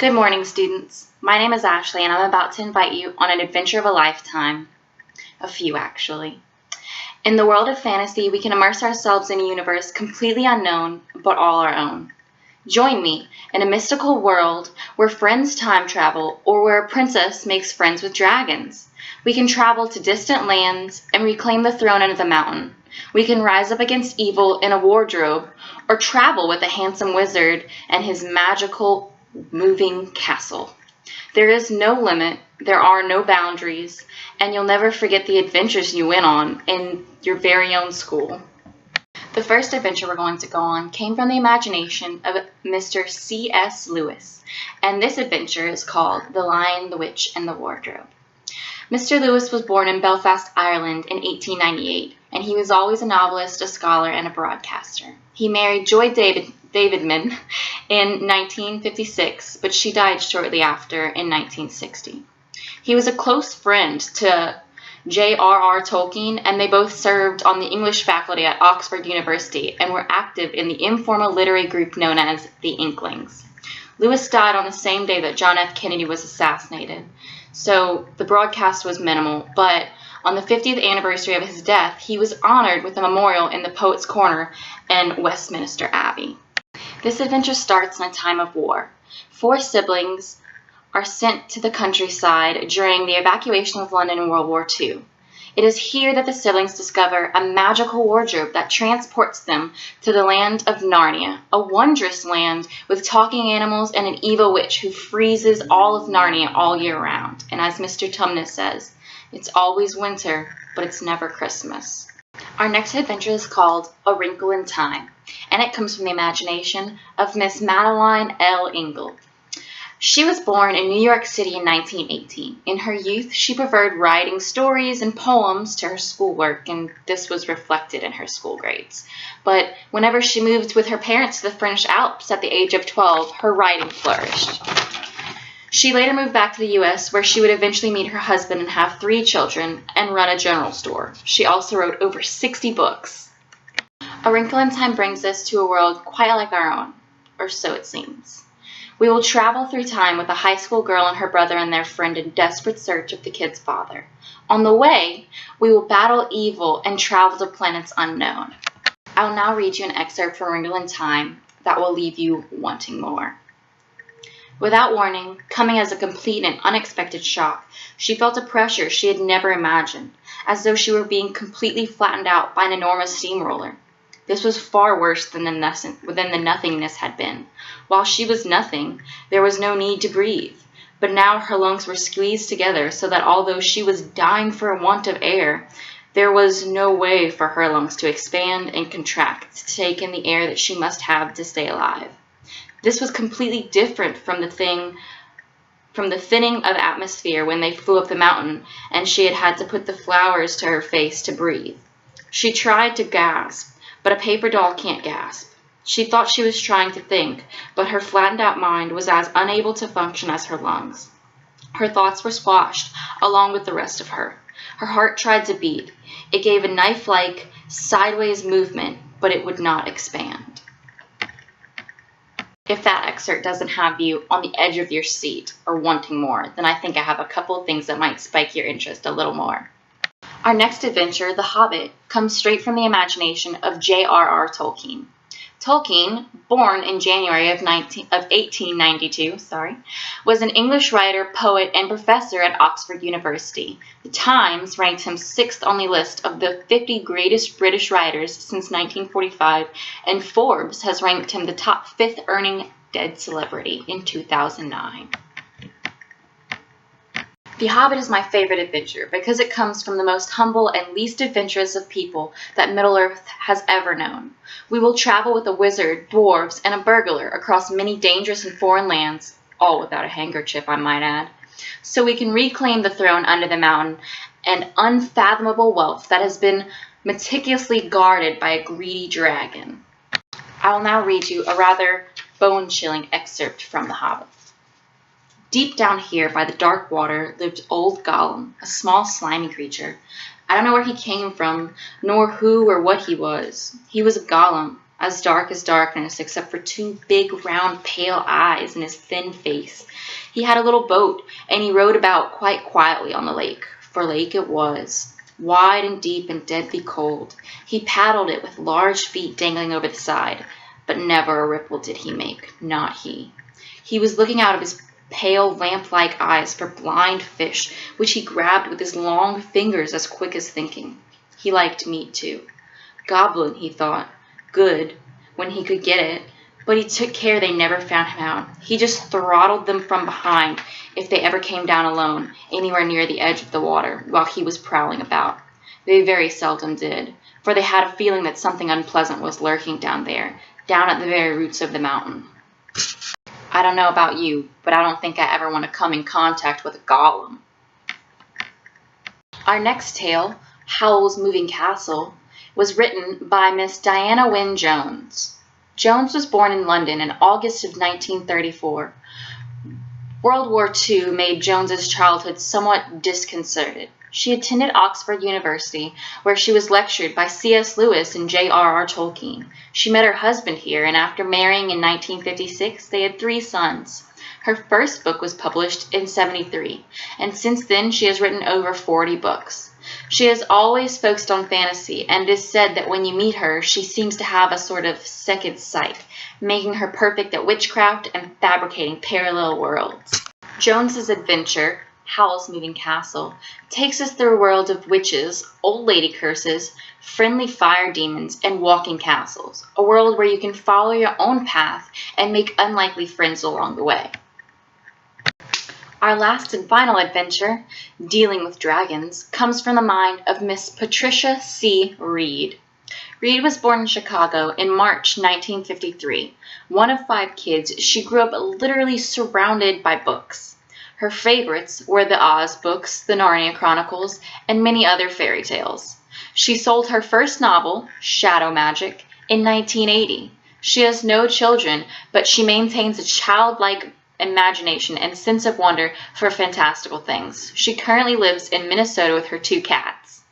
Good morning, students. My name is Ashley, and I'm about to invite you on an adventure of a lifetime. A few, actually. In the world of fantasy, we can immerse ourselves in a universe completely unknown, but all our own. Join me in a mystical world where friends time travel, or where a princess makes friends with dragons. We can travel to distant lands and reclaim the throne under the mountain. We can rise up against evil in a wardrobe, or travel with a handsome wizard and his magical moving castle. There is no limit, there are no boundaries, and you'll never forget the adventures you went on in your very own school. The first adventure we're going to go on came from the imagination of Mr. C.S. Lewis, and this adventure is called The Lion, the Witch, and the Wardrobe. Mr. Lewis was born in Belfast, Ireland in 1898, and he was always a novelist, a scholar, and a broadcaster. He married Joy Davidman in 1956, but she died shortly after in 1960. He was a close friend to J.R.R. Tolkien, and they both served on the English faculty at Oxford University and were active in the informal literary group known as the Inklings. Lewis died on the same day that John F. Kennedy was assassinated, so the broadcast was minimal, but on the 50th anniversary of his death, he was honored with a memorial in the Poets' Corner in Westminster Abbey. This adventure starts in a time of war. 4 siblings are sent to the countryside during the evacuation of London in World War II. It is here that the siblings discover a magical wardrobe that transports them to the land of Narnia, a wondrous land with talking animals and an evil witch who freezes all of Narnia all year round. And as Mr. Tumnus says, it's always winter, but it's never Christmas. Our next adventure is called A Wrinkle in Time, and it comes from the imagination of Miss Madeline L. Ingle. She was born in New York City in 1918. In her youth, she preferred writing stories and poems to her schoolwork, and this was reflected in her school grades. But whenever she moved with her parents to the French Alps at the age of 12, her writing flourished. She later moved back to the U.S., where she would eventually meet her husband and have 3 children and run a general store. She also wrote over 60 books. A Wrinkle in Time brings us to a world quite like our own, or so it seems. We will travel through time with a high school girl and her brother and their friend in desperate search of the kid's father. On the way, we will battle evil and travel to planets unknown. I will now read you an excerpt from A Wrinkle in Time that will leave you wanting more. Without warning, coming as a complete and unexpected shock, she felt a pressure she had never imagined, as though she were being completely flattened out by an enormous steamroller. This was far worse than the nothingness had been. While she was nothing, there was no need to breathe. But now her lungs were squeezed together so that although she was dying for want of air, there was no way for her lungs to expand and contract to take in the air that she must have to stay alive. This was completely different from the thinning of atmosphere when they flew up the mountain and she had to put the flowers to her face to breathe. She tried to gasp, but a paper doll can't gasp. She thought she was trying to think, but her flattened out mind was as unable to function as her lungs. Her thoughts were squashed, along with the rest of her. Her heart tried to beat. It gave a knife-like, sideways movement, but it would not expand. If that excerpt doesn't have you on the edge of your seat or wanting more, then I think I have a couple of things that might spike your interest a little more. Our next adventure, The Hobbit, comes straight from the imagination of J.R.R. Tolkien. Tolkien, born in January of 1892, was an English writer, poet, and professor at Oxford University. The Times ranked him 6th on the list of the 50 greatest British writers since 1945, and Forbes has ranked him the top 5th earning dead celebrity in 2009. The Hobbit is my favorite adventure because it comes from the most humble and least adventurous of people that Middle-earth has ever known. We will travel with a wizard, dwarves, and a burglar across many dangerous and foreign lands, all without a handkerchief, I might add, so we can reclaim the throne under the mountain and unfathomable wealth that has been meticulously guarded by a greedy dragon. I will now read you a rather bone-chilling excerpt from The Hobbit. Deep down here by the dark water lived old Gollum, a small slimy creature. I don't know where he came from, nor who or what he was. He was a golem, as darkness except for two big, round, pale eyes in his thin face. He had a little boat, and he rowed about quite quietly on the lake, for lake it was, wide and deep and deadly cold. He paddled it with large feet dangling over the side, but never a ripple did he make, not he. He was looking out of his pale, lamp-like eyes for blind fish, which he grabbed with his long fingers as quick as thinking. He liked meat, too. Goblin, he thought. Good, when he could get it, but he took care they never found him out. He just throttled them from behind if they ever came down alone, anywhere near the edge of the water, while he was prowling about. They very seldom did, for they had a feeling that something unpleasant was lurking down there, down at the very roots of the mountain. I don't know about you, but I don't think I ever want to come in contact with a golem. Our next tale, Howl's Moving Castle, was written by Miss Diana Wynne Jones. Jones was born in London in August of 1934. World War II made Jones's childhood somewhat disconcerted. She attended Oxford University, where she was lectured by C.S. Lewis and J.R.R. Tolkien. She met her husband here, and after marrying in 1956, they had 3 sons. Her first book was published in 1973, and since then she has written over 40 books. She has always focused on fantasy, and it is said that when you meet her, she seems to have a sort of second sight, making her perfect at witchcraft and fabricating parallel worlds. Jones's adventure, Howl's Moving Castle, takes us through a world of witches, old lady curses, friendly fire demons, and walking castles, a world where you can follow your own path and make unlikely friends along the way. Our last and final adventure, Dealing with Dragons, comes from the mind of Miss Patricia C. Reed. Reed was born in Chicago in March 1953. One of 5 kids, she grew up literally surrounded by books. Her favorites were the Oz books, the Narnia Chronicles, and many other fairy tales. She sold her first novel, Shadow Magic, in 1980. She has no children, but she maintains a childlike imagination and sense of wonder for fantastical things. She currently lives in Minnesota with her 2 cats.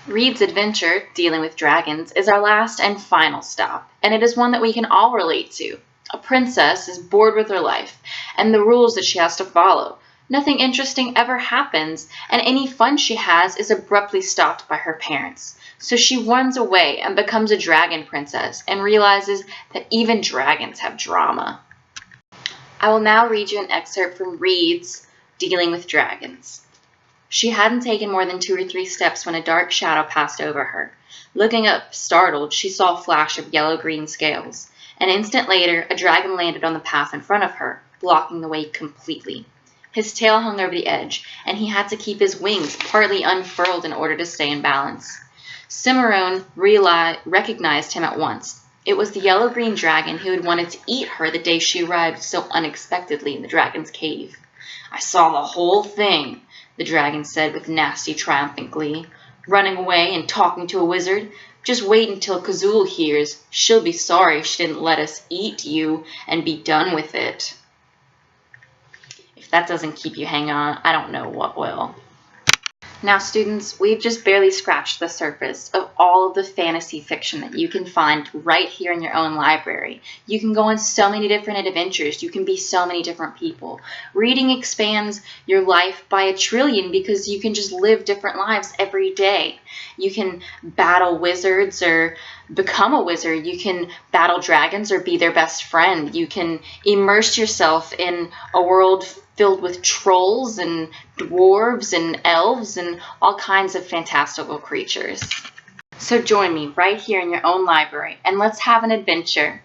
Reed's adventure, Dealing with Dragons, is our last and final stop, and it is one that we can all relate to. A princess is bored with her life and the rules that she has to follow. Nothing interesting ever happens, and any fun she has is abruptly stopped by her parents. So she runs away and becomes a dragon princess and realizes that even dragons have drama. I will now read you an excerpt from Reed's Dealing with Dragons. She hadn't taken more than 2 or 3 steps when a dark shadow passed over her. Looking up, startled, she saw a flash of yellow-green scales. An instant later, a dragon landed on the path in front of her, blocking the way completely. His tail hung over the edge, and he had to keep his wings partly unfurled in order to stay in balance. Cimarron recognized him at once. It was the yellow-green dragon who had wanted to eat her the day she arrived so unexpectedly in the dragon's cave. "I saw the whole thing," the dragon said with nasty, triumphant glee. "Running away and talking to a wizard? Just wait until Kazul hears. She'll be sorry she didn't let us eat you and be done with it." If that doesn't keep you hanging on, I don't know what will. Now, students, we've just barely scratched the surface of all of the fantasy fiction that you can find right here in your own library. You can go on so many different adventures. You can be so many different people. Reading expands your life by a trillion because you can just live different lives every day. You can battle wizards or become a wizard. You can battle dragons or be their best friend. You can immerse yourself in a world filled with trolls and dwarves and elves and all kinds of fantastical creatures. So join me right here in your own library and let's have an adventure.